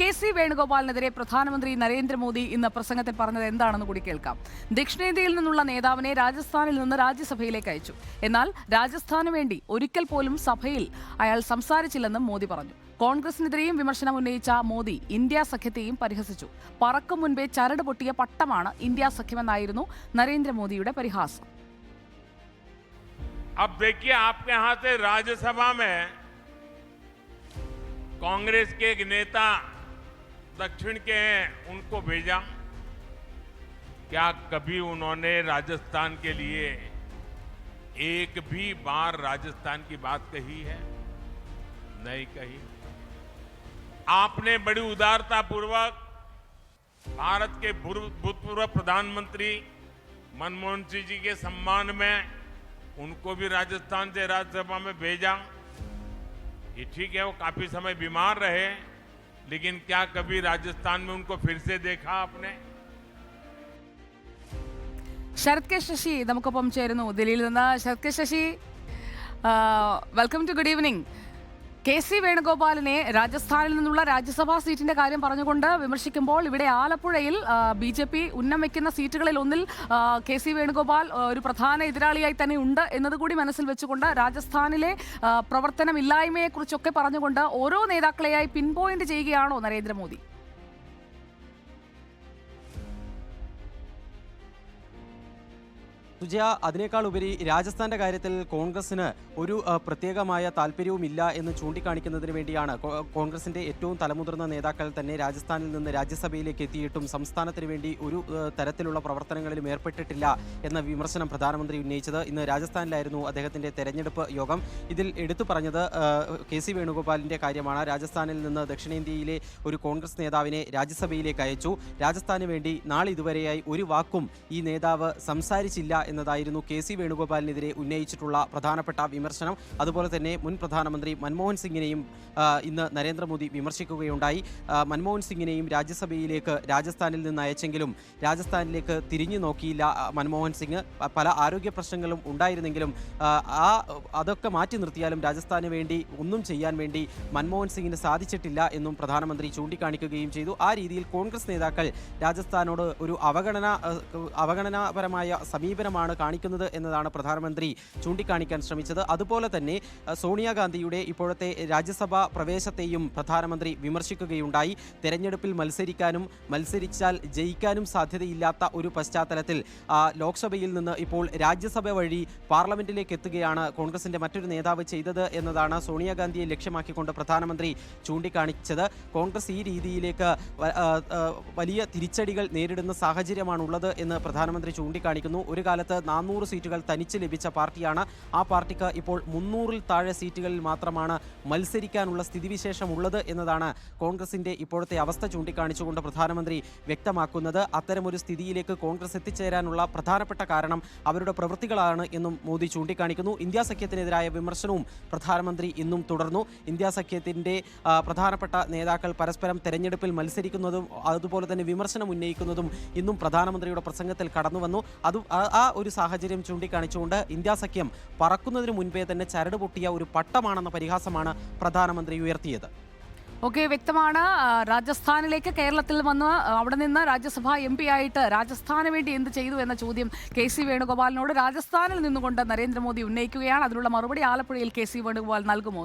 K C. വേണുഗോപാലിനെതിരെ പ്രധാനമന്ത്രി നരേന്ദ്രമോദി ഇന്ന് പ്രസംഗത്തിൽ പറഞ്ഞത് എന്താണെന്ന് കൂടി കേൾക്കാം. ദക്ഷിണേന്ത്യയിൽ നിന്നുള്ള നേതാവിനെ രാജസ്ഥാനിൽ നിന്ന് രാജ്യസഭയിലേക്ക് അയച്ചു. എന്നാൽ രാജസ്ഥാന് വേണ്ടി ഒരിക്കൽ പോലും സഭയിൽ അയാൾ സംസാരിച്ചില്ലെന്നും മോദി പറഞ്ഞു. കോൺഗ്രസിനെതിരെയും വിമർശനം ഉന്നയിച്ച മോദി ഇന്ത്യ സഖ്യത്തെയും പരിഹസിച്ചു. പറക്കും മുൻപേ ചരട് പൊട്ടിയ പട്ടമാണ് ഇന്ത്യ സഖ്യമെന്നായിരുന്നു നരേന്ദ്രമോദിയുടെ പരിഹാസം. अब देखिए, आपके यहाँ से राज्यसभा में कांग्रेस के एक नेता दक्षिण के हैं, उनको भेजा. क्या कभी उन्होंने राजस्थान के लिए एक भी बार राजस्थान की बात कही है? नहीं कही. आपने बड़ी उदारता पूर्वक भारत के भूतपूर्व प्रधानमंत्री मनमोहन सिंह जी के सम्मान में उनको भी राजस्थान से राज्यसभा में भेजा. ये ठीक है, वो काफी समय बीमार रहे, लेकिन क्या कभी राजस्थान में उनको फिर से देखा आपने? ശരത് കെ ശശി നമുക്കൊപ്പം ചേരുന്നു ദില്ലിയിൽ നിന്ന്. Sarath K Sasi, welcome to good evening. K C. വേണുഗോപാലിനെ രാജസ്ഥാനിൽ നിന്നുള്ള രാജ്യസഭാ സീറ്റിന്റെ കാര്യം പറഞ്ഞുകൊണ്ട് വിമർശിക്കുമ്പോൾ ഇവിടെ ആലപ്പുഴയിൽ BJP ഉന്നം വയ്ക്കുന്ന സീറ്റുകളിൽ ഒന്നിൽ കെ.സി. വേണുഗോപാൽ ഒരു പ്രധാന എതിരാളിയായി തന്നെ ഉണ്ട് എന്നതുകൂടി മനസ്സിൽ വെച്ചുകൊണ്ട് രാജസ്ഥാനിലെ പ്രവർത്തനമില്ലായ്മയെക്കുറിച്ചൊക്കെ പറഞ്ഞുകൊണ്ട് ഓരോ നേതാക്കളെയായി പിൻ പോയിന്റ് ചെയ്യുകയാണോ നരേന്ദ്രമോദി? സുജയ, അതിനേക്കാൾ ഉപരി രാജസ്ഥാന്റെ കാര്യത്തിൽ കോൺഗ്രസിന് ഒരു പ്രത്യേകമായ താല്പര്യവുമില്ല എന്ന് ചൂണ്ടിക്കാണിക്കുന്നതിന് വേണ്ടിയാണ് കോൺഗ്രസിന്റെ ഏറ്റവും തലമുതിർന്ന നേതാക്കൾ തന്നെ രാജസ്ഥാനിൽ നിന്ന് രാജ്യസഭയിലേക്ക് എത്തിയിട്ടും സംസ്ഥാനത്തിന് വേണ്ടി ഒരു തരത്തിലുള്ള പ്രവർത്തനങ്ങളിലും ഏർപ്പെട്ടിട്ടില്ല എന്ന വിമർശനം പ്രധാനമന്ത്രി ഉന്നയിച്ചത്. ഇന്ന് രാജസ്ഥാനിലായിരുന്നു അദ്ദേഹത്തിന്റെ തെരഞ്ഞെടുപ്പ് യോഗം. ഇതിൽ എടുത്തു പറഞ്ഞത് കെ.സി. വേണുഗോപാലിന്റെ കാര്യമാണ്. രാജസ്ഥാനിൽ നിന്ന് ദക്ഷിണേന്ത്യയിലെ ഒരു കോൺഗ്രസ് നേതാവിനെ രാജ്യസഭയിലേക്ക് അയച്ചു. രാജസ്ഥാന് വേണ്ടി നാളിതുവരെയായി ഒരു വാക്കും ഈ നേതാവ് സംസാരിച്ചില്ല എന്നതായിരുന്നു കെ.സി. വേണുഗോപാലിനെതിരെ ഉന്നയിച്ചിട്ടുള്ള പ്രധാനപ്പെട്ട വിമർശനം. അതുപോലെ തന്നെ മുൻ പ്രധാനമന്ത്രി മൻമോഹൻ സിംഗിനെയും ഇന്ന് നരേന്ദ്രമോദി വിമർശിക്കുകയുണ്ടായി. മൻമോഹൻ സിംഗിനെയും രാജ്യസഭയിലേക്ക് രാജസ്ഥാനിൽ നിന്ന് അയച്ചെങ്കിലും രാജസ്ഥാനിലേക്ക് തിരിഞ്ഞു നോക്കിയില്ല മൻമോഹൻ സിംഗ്. പല ആരോഗ്യ പ്രശ്നങ്ങളും ഉണ്ടായിരുന്നെങ്കിലും അതൊക്കെ മാറ്റി നിർത്തിയാലും രാജസ്ഥാന് വേണ്ടി ഒന്നും ചെയ്യാൻ വേണ്ടി മൻമോഹൻ സിംഗിന് സാധിച്ചിട്ടില്ല എന്നും പ്രധാനമന്ത്രി ചൂണ്ടിക്കാണിക്കുകയും ചെയ്തു. ആ രീതിയിൽ കോൺഗ്രസ് നേതാക്കൾ രാജസ്ഥാനോട് ഒരു അവഗണനാപരമായ സമീപനമാണ് കാണിക്കുന്നത് എന്നതാണ് പ്രധാനമന്ത്രി ചൂണ്ടിക്കാണിക്കാൻ ശ്രമിച്ചത്. അതുപോലെ തന്നെ സോണിയാഗാന്ധിയുടെ ഇപ്പോഴത്തെ രാജ്യസഭാ പ്രവേശത്തെയും പ്രധാനമന്ത്രി വിമർശിക്കുകയുണ്ടായി. തെരഞ്ഞെടുപ്പിൽ മത്സരിച്ചാൽ ജയിക്കാനും സാധ്യതയില്ലാത്ത ഒരു പശ്ചാത്തലത്തിൽ ലോക്സഭയിൽ നിന്ന് ഇപ്പോൾ രാജ്യസഭ വഴി പാർലമെന്റിലേക്ക് എത്തുകയാണ് കോൺഗ്രസിന്റെ മറ്റൊരു നേതാവ് ചെയ്തത് എന്നതാണ് സോണിയാഗാന്ധിയെ ലക്ഷ്യമാക്കിക്കൊണ്ട് പ്രധാനമന്ത്രി ചൂണ്ടിക്കാണിച്ചത്. കോൺഗ്രസ് ഈ രീതിയിലേക്ക് വലിയ തിരിച്ചടികൾ നേരിടുന്ന സാഹചര്യമാണുള്ളത് എന്ന് പ്രധാനമന്ത്രി ചൂണ്ടിക്കാണിക്കുന്നു. ഒരു കാലത്ത് 400 സീറ്റുകൾ തനിച്ച് ലഭിച്ച പാർട്ടിയാണ്. ആ പാർട്ടിക്ക് ഇപ്പോൾ 300-ൽ താഴെ സീറ്റുകളിൽ മാത്രമാണ് മത്സരിക്കാനുള്ള സ്ഥിതിവിശേഷം ഉള്ളത് എന്നതാണ് കോൺഗ്രസിന്റെ ഇപ്പോഴത്തെ അവസ്ഥ ചൂണ്ടിക്കാണിച്ചുകൊണ്ട് പ്രധാനമന്ത്രി വ്യക്തമാക്കുന്നത്. അത്തരമൊരു സ്ഥിതിയിലേക്ക് കോൺഗ്രസ് എത്തിച്ചേരാനുള്ള പ്രധാനപ്പെട്ട കാരണം അവരുടെ പ്രവൃത്തികളാണ് എന്നും മോദി ചൂണ്ടിക്കാണിക്കുന്നു. ഇന്ത്യ സഖ്യത്തിനെതിരായ വിമർശനവും പ്രധാനമന്ത്രി ഇന്നും തുടർന്നു. ഇന്ത്യ സഖ്യത്തിന്റെ പ്രധാനപ്പെട്ട നേതാക്കൾ പരസ്പരം തെരഞ്ഞെടുപ്പിൽ മത്സരിക്കുന്നതും അതുപോലെ തന്നെ വിമർശനം ഉന്നയിക്കുന്നതും ഇന്നും പ്രധാനമന്ത്രിയുടെ പ്രസംഗത്തിൽ കടന്നു വന്നു. ആ ഒരു സാഹചര്യം ചൂണ്ടിക്കാണിച്ചുകൊണ്ട് ഇന്ത്യ സഖ്യം പറക്കുന്നതിന് മുൻപേ തന്നെ ചരട് പൊട്ടിയ ഒരു പട്ടമാണെന്ന പരിഹാസമാണ് പ്രധാനമന്ത്രി ഉയർത്തിയത്. ഓക്കെ, വ്യക്തമാണ്. രാജസ്ഥാനിലേക്ക് കേരളത്തിൽ വന്ന് അവിടെ നിന്ന് രാജ്യസഭാ MP ആയിട്ട് രാജസ്ഥാന് വേണ്ടി എന്ത് ചെയ്തു എന്ന ചോദ്യം കെ.സി. വേണുഗോപാലിനോട് രാജസ്ഥാനിൽ നിന്നുകൊണ്ട് നരേന്ദ്രമോദി ഉന്നയിക്കുകയാണ്. അതിനുള്ള മറുപടി ആലപ്പുഴയിൽ കെ.സി. വേണുഗോപാൽ നൽകുമോ?